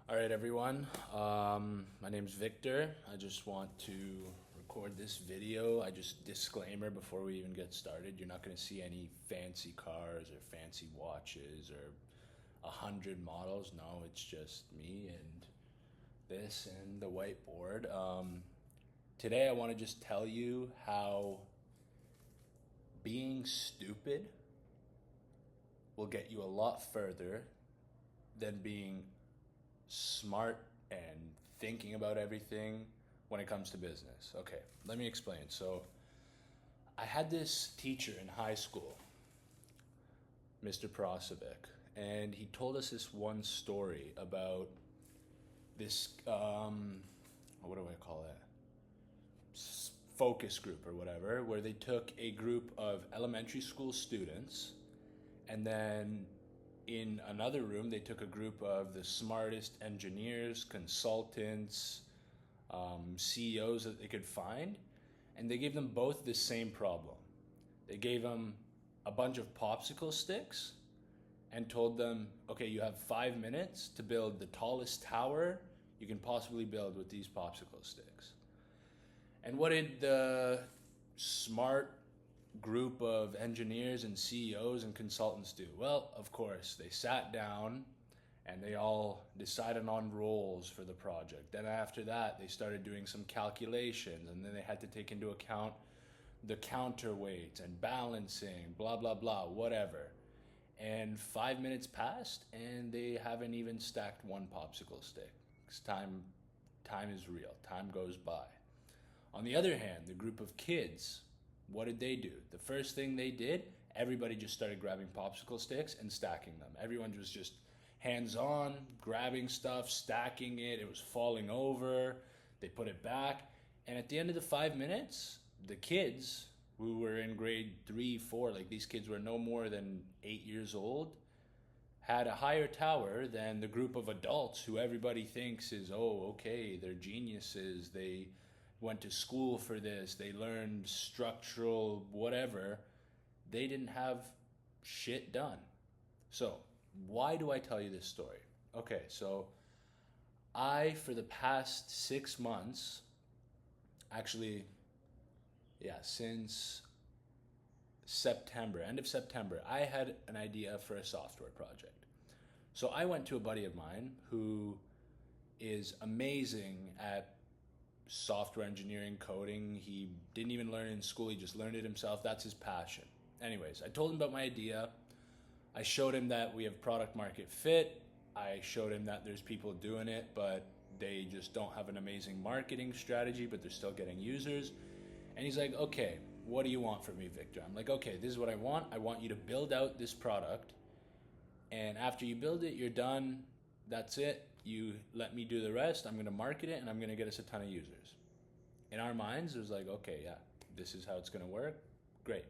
All right, everyone. My name's Victor. I just want to record this video. Disclaimer before we even get started. You're not going to see any fancy cars or fancy watches or 100 models. No, it's just me and this and the whiteboard. Today, I want to just tell you how being stupid will get you a lot further than being smart and thinking about everything when it comes to business. Okay, let me explain. So, I had this teacher in high school, Mr. Prosovic, and he told us this one story about this, what do I call it? Focus group or whatever, where they took a group of elementary school students and then in another room, they took a group of the smartest engineers, consultants, CEOs that they could find, and they gave them both the same problem. They gave them a bunch of popsicle sticks and told them, okay, you have 5 minutes to build the tallest tower you can possibly build with these popsicle sticks. And what did the smart group of engineers and CEOs and consultants do? Well, of course, they sat down and they all decided on roles for the project. Then after that, they started doing some calculations, and then they had to take into account the counterweights and balancing, blah, blah, blah, whatever. And 5 minutes passed and they haven't even stacked one popsicle stick. 'Cause time is real. Time goes by. On the other hand, the group of kids, what did they do? The first thing they did, everybody just started grabbing popsicle sticks and stacking them. Everyone was just hands-on, grabbing stuff, stacking it. It was falling over. They put it back. And at the end of the 5 minutes, the kids who were in grade 3, 4, like these kids were no more than 8 years old, had a higher tower than the group of adults who everybody thinks is, oh, okay, they're geniuses. They went to school for this, they learned structural whatever. They didn't have shit done. So, why do I tell you this story? Okay, so for the past 6 months, actually, since September, end of September, I had an idea for a software project. So I went to a buddy of mine who is amazing at software engineering, coding. He didn't even learn it in school, he just learned it himself. That's his passion. Anyways, I told him about my idea. I showed him that we have product market fit. I showed him that there's people doing it, but they just don't have an amazing marketing strategy, but they're still getting users. And he's like, okay, what do you want from me, Victor? I'm like, okay, this is what I want. I want you to build out this product. And after you build it, you're done. That's it. You let me do the rest. I'm going to market it and I'm going to get us a ton of users. In our minds, it was like, okay, yeah, this is how it's going to work. Great.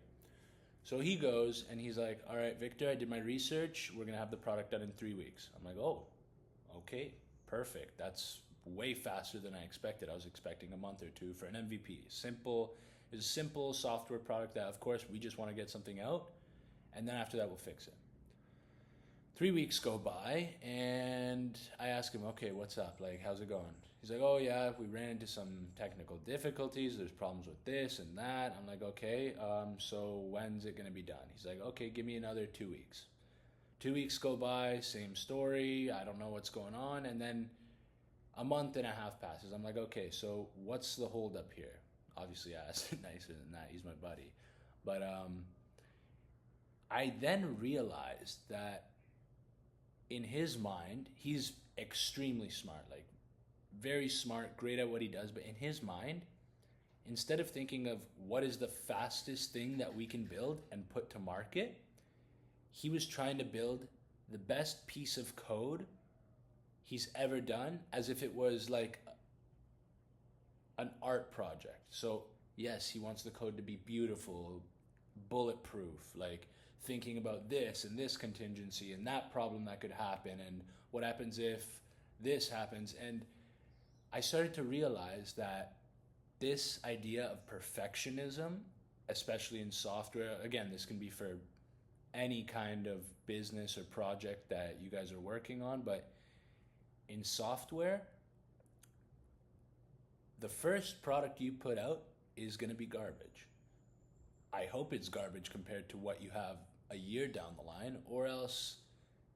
So he goes and he's like, all right, Victor, I did my research. We're going to have the product done in 3 weeks. I'm like, oh, okay, perfect. That's way faster than I expected. I was expecting a month or two for an MVP. It's a simple software product that, of course, we just want to get something out. And then after that, we'll fix it. 3 weeks go by and I ask him, okay, what's up? Like, how's it going? He's like, oh yeah, we ran into some technical difficulties. There's problems with this and that. I'm like, okay, so when's it going to be done? He's like, okay, give me another 2 weeks. 2 weeks go by, same story. I don't know what's going on. And then a month and a half passes. I'm like, okay, so what's the holdup here? Obviously, I asked it nicer than that. He's my buddy. But I then realized that in his mind, he's extremely smart, like very smart, great at what he does. But in his mind, instead of thinking of what is the fastest thing that we can build and put to market, he was trying to build the best piece of code he's ever done, as if it was like an art project. So yes, he wants the code to be beautiful, bulletproof, like thinking about this and this contingency and that problem that could happen and what happens if this happens. And I started to realize that this idea of perfectionism, especially in software, again, this can be for any kind of business or project that you guys are working on, but in software, the first product you put out is going to be garbage. I hope it's garbage compared to what you have a year down the line, or else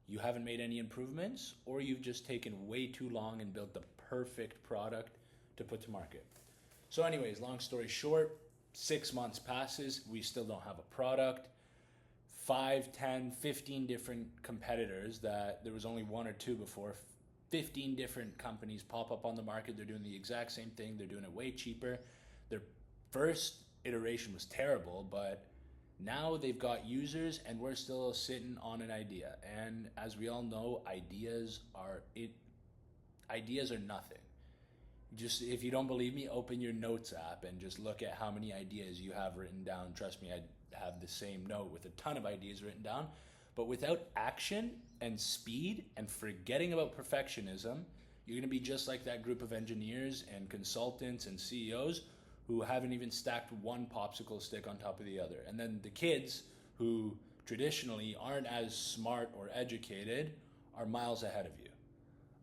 you haven't made any improvements, or you've just taken way too long and built the perfect product to put to market. So anyways, long story short, 6 months passes, we still don't have a product. 5, 10, 15 different competitors that there was only one or two before. 15 different companies pop up on the market. They're doing the exact same thing. They're doing it way cheaper. Their first iteration was terrible, but now they've got users and we're still sitting on an idea. And as we all know, ideas are nothing. Just, if you don't believe me, open your notes app and just look at how many ideas you have written down. Trust me, I have the same note with a ton of ideas written down. But without action and speed and forgetting about perfectionism, you're going to be just like that group of engineers and consultants and CEOs who haven't even stacked one popsicle stick on top of the other. And then the kids who traditionally aren't as smart or educated are miles ahead of you.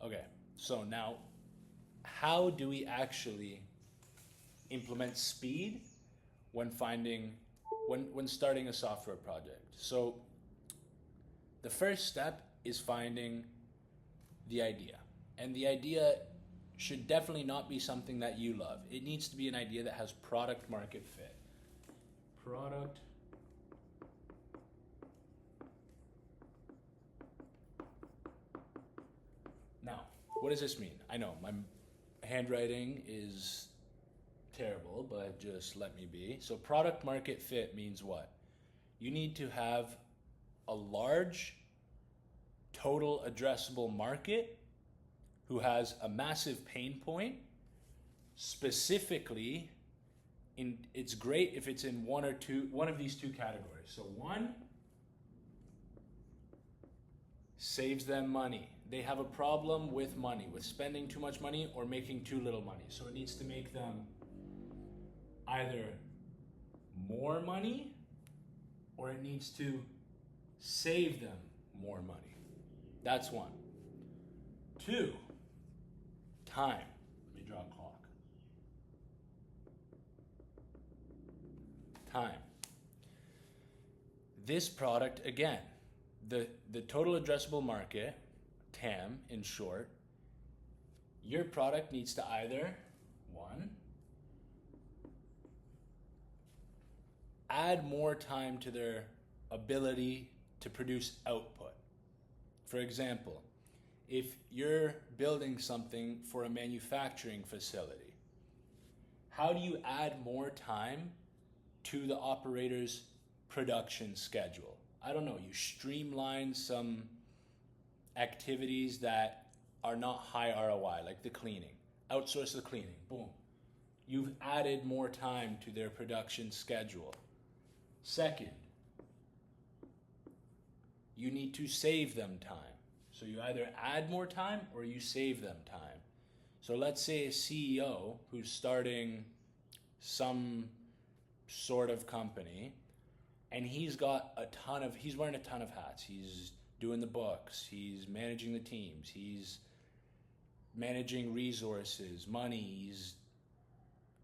Okay, so now, how do we actually implement speed when starting a software project? So the first step is finding the idea. And the idea should definitely not be something that you love. It needs to be an idea that has product market fit. Product Now, what does this mean? I know my handwriting is terrible, but just let me be. So product market fit means what? You need to have a large total addressable market who has a massive pain point. Specifically, it's great if it's in one of these two categories. So one, saves them money. They have a problem with money, with spending too much money or making too little money. So it needs to make them either more money or it needs to save them more money. That's one. 2, time. Let me draw a clock. Time. This product, again, the total addressable market, TAM in short, your product needs to either, 1, add more time to their ability to produce output. For example, if you're building something for a manufacturing facility, how do you add more time to the operator's production schedule? I don't know, you streamline some activities that are not high ROI, like the cleaning. Outsource the cleaning, boom. You've added more time to their production schedule. Second, you need to save them time. So you either add more time or you save them time. So let's say a CEO who's starting some sort of company and he's wearing a ton of hats. He's doing the books, he's managing the teams, he's managing resources, money, he's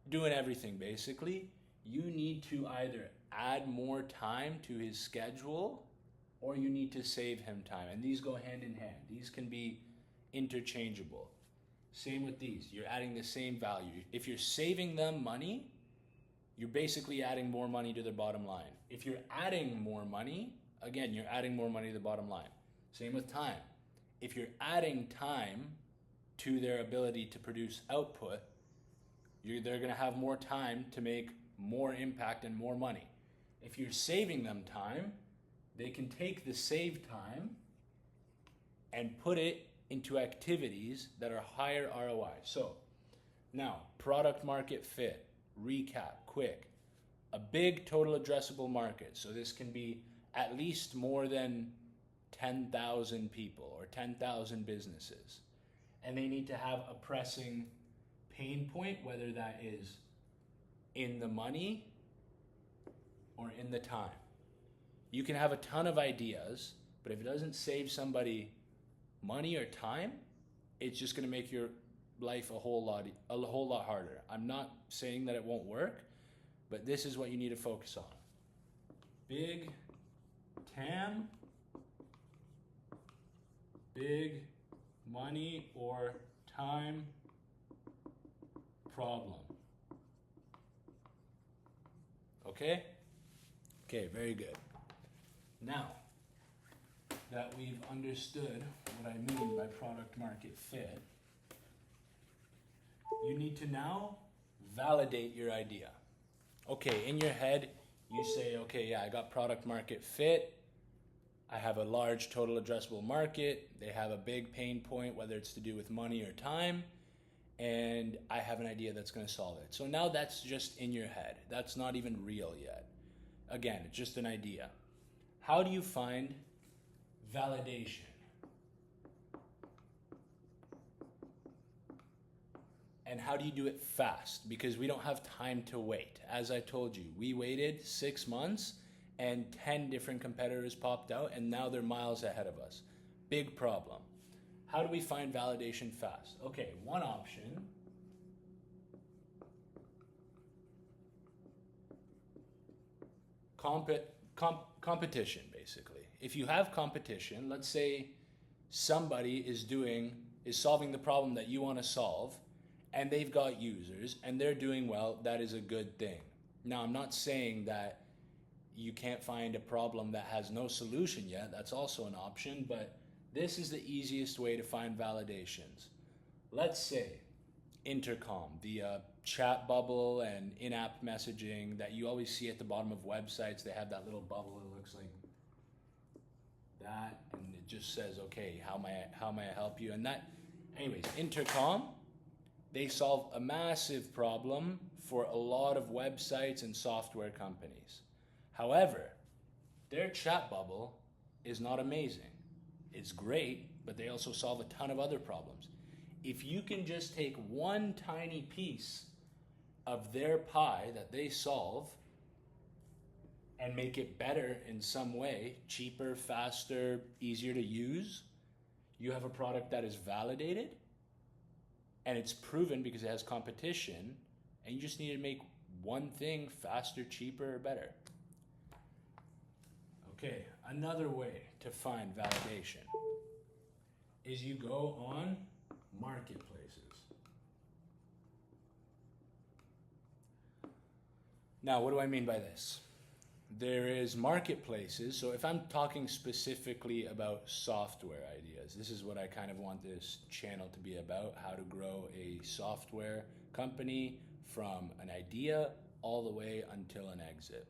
doing everything basically. You need to either add more time to his schedule or you need to save him time. And these go hand in hand. These can be interchangeable. Same with these. You're adding the same value. If you're saving them money, you're basically adding more money to their bottom line. If you're adding more money, again, you're adding more money to the bottom line. Same with time. If you're adding time to their ability to produce output, they're going to have more time to make more impact and more money. If you're saving them time, they can take the saved time and put it into activities that are higher ROI. So now, product market fit, recap, quick. A big total addressable market. So this can be at least more than 10,000 people or 10,000 businesses. And they need to have a pressing pain point, whether that is in the money or in the time. You can have a ton of ideas, but if it doesn't save somebody money or time, it's just going to make your life a whole lot harder. I'm not saying that it won't work, but this is what you need to focus on. Big TAM, big money or time problem. Okay? Okay, very good. Now that we've understood what I mean by product market fit, you need to now validate your idea. Okay, in your head, you say, okay, yeah, I got product market fit. I have a large total addressable market. They have a big pain point, whether it's to do with money or time. And I have an idea that's going to solve it. So now that's just in your head. That's not even real yet. Again, it's just an idea. How do you find validation? And how do you do it fast? Because we don't have time to wait. As I told you, we waited 6 months and 10 different competitors popped out, and now they're miles ahead of us. Big problem. How do we find validation fast? Okay, one option. Competition, basically. If you have competition, let's say somebody is solving the problem that you want to solve, and they've got users and they're doing well, that is a good thing. Now, I'm not saying that you can't find a problem that has no solution yet. That's also an option, but this is the easiest way to find validations. Let's say intercom, the chat bubble and in-app messaging that you always see at the bottom of websites. They have that little bubble that looks like that, and it just says, okay, how may I help you? And that, anyways, intercom, they solve a massive problem for a lot of websites and software companies. However, their chat bubble is not amazing. It's great, but they also solve a ton of other problems. If you can just take one tiny piece of their pie that they solve and make it better in some way, cheaper, faster, easier to use, you have a product that is validated and it's proven because it has competition, and you just need to make one thing faster, cheaper, or better. Okay, another way to find validation is you go on marketplaces. Now, what do I mean by this? There is marketplaces. So if I'm talking specifically about software ideas, this is what I kind of want this channel to be about: how to grow a software company from an idea all the way until an exit.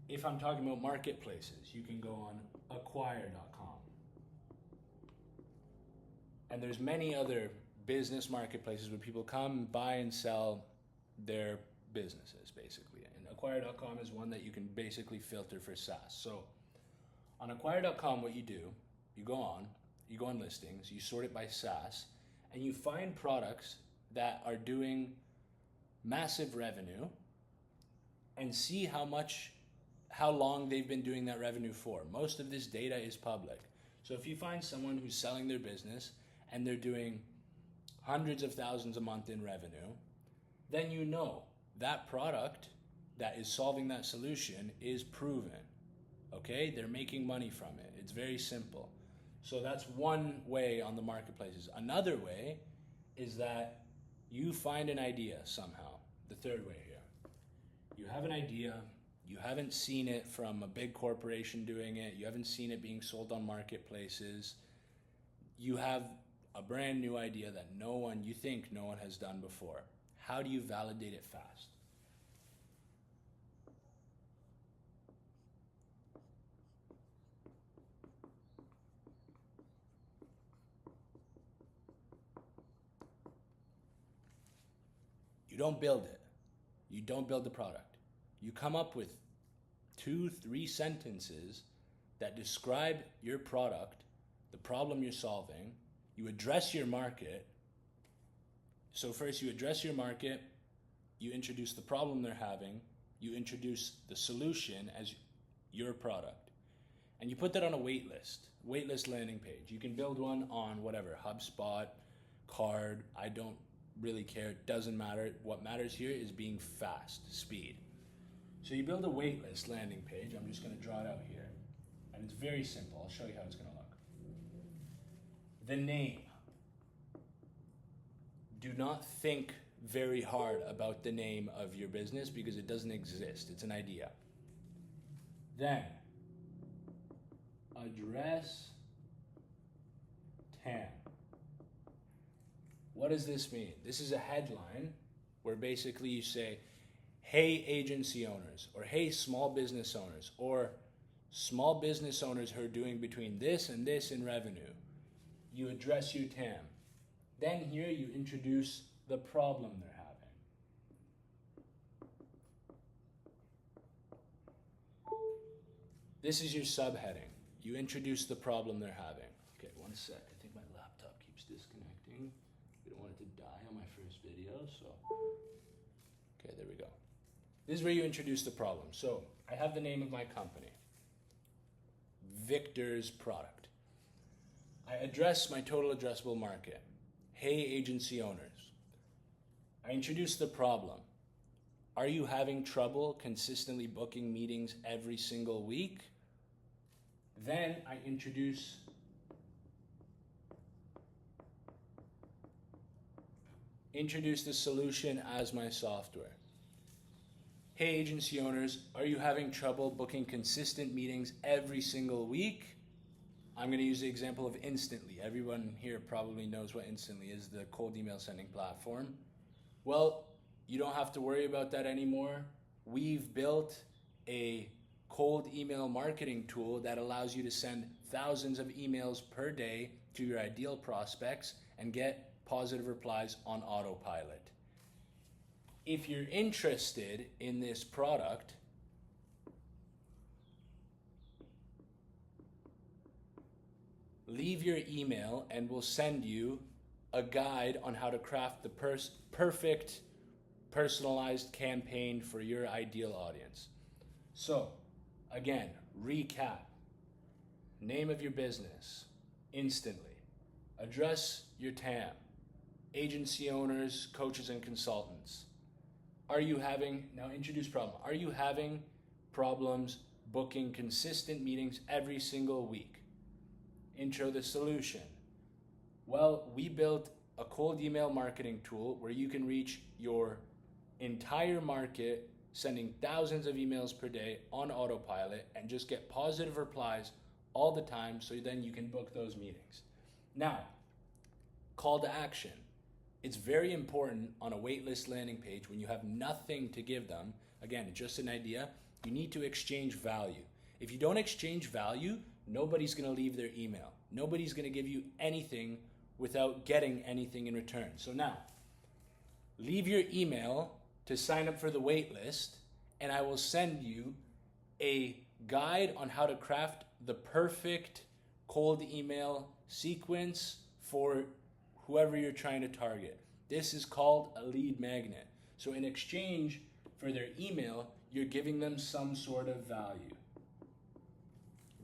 If I'm talking about marketplaces, you can go on acquire.com. And there's many other business marketplaces where people come, buy and sell their businesses, basically. And acquire.com is one that you can basically filter for SaaS. So on acquire.com, what you do, you go on listings, you sort it by SaaS, and you find products that are doing massive revenue and see how long they've been doing that revenue for. Most of this data is public. So if you find someone who's selling their business and they're doing hundreds of thousands a month in revenue, then you know that product that is solving that solution is proven. Okay? They're making money from it. It's very simple. So that's one way on the marketplaces. Another way is that you find an idea somehow. The third way here. You have an idea. You haven't seen it from a big corporation doing it. You haven't seen it being sold on marketplaces. You have a brand new idea that you think no one has done before. How do you validate it fast? You don't build it. You don't build the product. You come up with 2-3 sentences that describe your product, the problem you're solving. You address your market. So first you address your market, you introduce the problem they're having, you introduce the solution as your product. and you put that on a waitlist landing page. You can build one on whatever, HubSpot, Card, I don't really care, it doesn't matter. What matters here is being fast, speed. So you build a waitlist landing page. I'm just gonna draw it out here. And it's very simple. I'll show you how it's gonna look. The name. Do not think very hard about the name of your business because it doesn't exist. It's an idea. Then, address TAM. What does this mean? This is a headline where basically you say, hey agency owners, or hey small business owners, or small business owners who are doing between this and this in revenue. You address your TAM. Then here you introduce the problem they're having. This is your subheading. You introduce the problem they're having. Okay, one sec. I think my laptop keeps disconnecting. I don't want it to die on my first video, so. Okay, there we go. This is where you introduce the problem. So I have the name of my company, Victor's Product. I address my total addressable market. Hey agency owners. I introduce the problem. Are you having trouble consistently booking meetings every single week? Then I introduce the solution as my software. Hey agency owners, are you having trouble booking consistent meetings every single week? I'm going to use the example of Instantly. Everyone here probably knows what Instantly is, the cold email sending platform. Well, you don't have to worry about that anymore. We've built a cold email marketing tool that allows you to send thousands of emails per day to your ideal prospects and get positive replies on autopilot. If you're interested in this product, leave your email and we'll send you a guide on how to craft the perfect personalized campaign for your ideal audience. So, again, recap. Name of your business, Instantly. Address your TAM, agency owners, coaches, and consultants. Now introduce problem. Are you having problems booking consistent meetings every single week? Intro the solution. Well, we built a cold email marketing tool where you can reach your entire market sending thousands of emails per day on autopilot and just get positive replies all the time so then you can book those meetings. Now, call to action. It's very important on a waitlist landing page when you have nothing to give them. Again, just an idea. You need to exchange value. If you don't exchange value, nobody's going to leave their email. Nobody's going to give you anything without getting anything in return. So now, leave your email to sign up for the waitlist, and I will send you a guide on how to craft the perfect cold email sequence for whoever you're trying to target. This is called a lead magnet. So in exchange for their email, you're giving them some sort of value.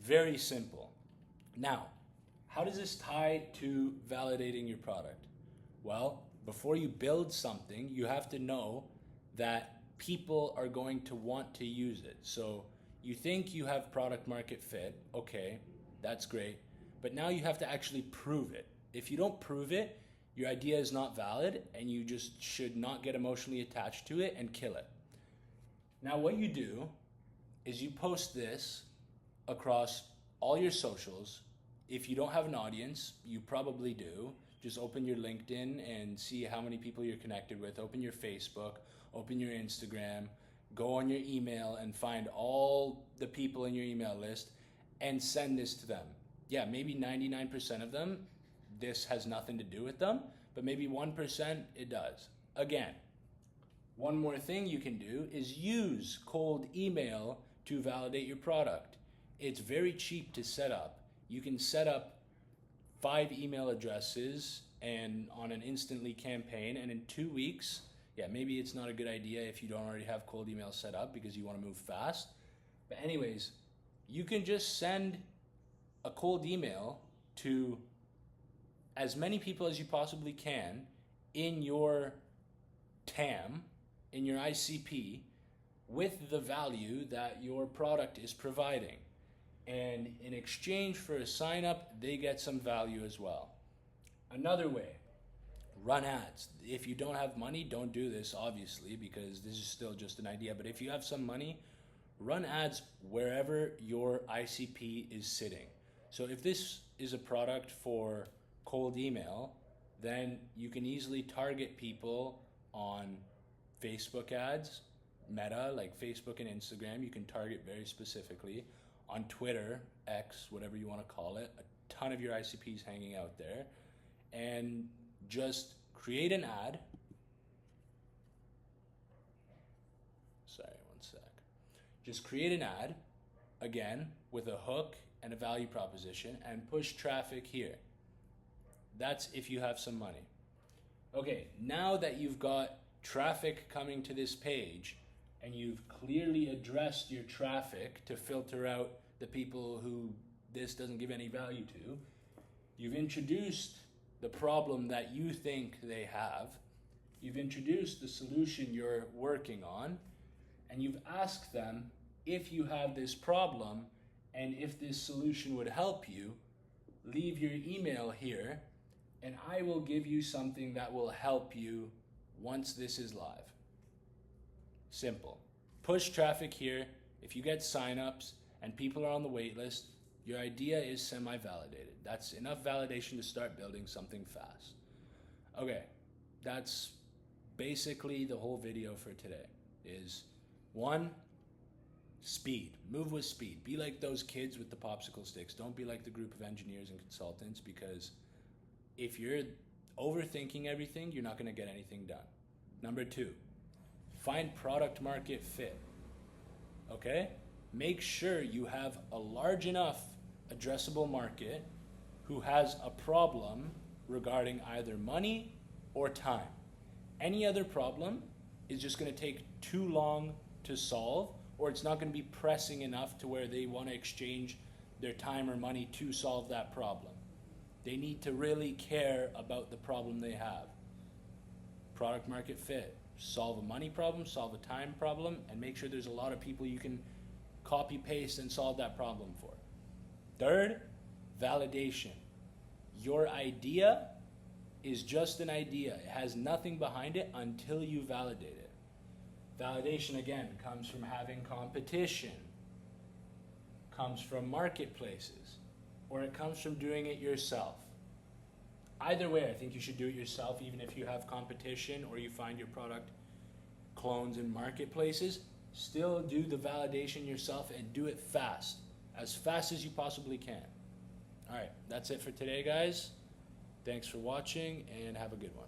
Very simple. Now, how does this tie to validating your product? Well, before you build something, you have to know that people are going to want to use it. So you think you have product market fit, okay, that's great, but now you have to actually prove it. If you don't prove it, your idea is not valid and you just should not get emotionally attached to it and kill it. Now what you do is you post this across all your socials. If you don't have an audience, you probably do. Just open your LinkedIn and see how many people you're connected with. Open your Facebook, open your Instagram, go on your email and find all the people in your email list and send this to them. Yeah, maybe 99% of them, this has nothing to do with them, but maybe 1% it does. Again, one more thing you can do is use cold email to validate your product. It's very cheap to set up. You can set up 5 email addresses and on an Instantly campaign, and in 2 weeks, yeah, maybe it's not a good idea if you don't already have cold email set up because you want to move fast. But anyways, you can just send a cold email to as many people as you possibly can in your TAM, in your ICP, with the value that your product is providing. And in exchange for a sign up, they get some value as well. Another way, run ads. If you don't have money, don't do this, obviously, because this is still just an idea. But if you have some money, run ads wherever your ICP is sitting. So if this is a product for cold email, then you can easily target people on Facebook ads, Meta, like Facebook and Instagram. You can target very specifically. On Twitter, X, whatever you want to call it, a ton of your ICPs hanging out there. And just create an ad. Sorry, one sec. Just create an ad, again, with a hook and a value proposition, and push traffic here. That's if you have some money. Okay, now that you've got traffic coming to this page, and you've clearly addressed your traffic to filter out the people who this doesn't give any value to, you've introduced the problem that you think they have, you've introduced the solution you're working on, and you've asked them if you have this problem and if this solution would help you. Leave your email here, and I will give you something that will help you once this is live. Simple. Push traffic here. If you get signups and people are on the wait list, your idea is semi-validated. That's enough validation to start building something fast. Okay, that's basically the whole video for today. Is 1, speed. Move with speed. Be like those kids with the popsicle sticks. Don't be like the group of engineers and consultants, because if you're overthinking everything, you're not going to get anything done. Number 2, find product market fit. Okay? Make sure you have a large enough addressable market who has a problem regarding either money or time. Any other problem is just going to take too long to solve, or it's not going to be pressing enough to where they want to exchange their time or money to solve that problem. They need to really care about the problem they have. Product market fit. Solve a money problem, solve a time problem, and make sure there's a lot of people you can copy, paste, and solve that problem for. 3rd, validation. Your idea is just an idea. It has nothing behind it until you validate it. Validation, again, comes from having competition, comes from marketplaces, or it comes from doing it yourself. Either way, I think you should do it yourself, even if you have competition or you find your product clones in marketplaces. Still do the validation yourself and do it fast as you possibly can. All right, that's it for today, guys. Thanks for watching, and have a good one.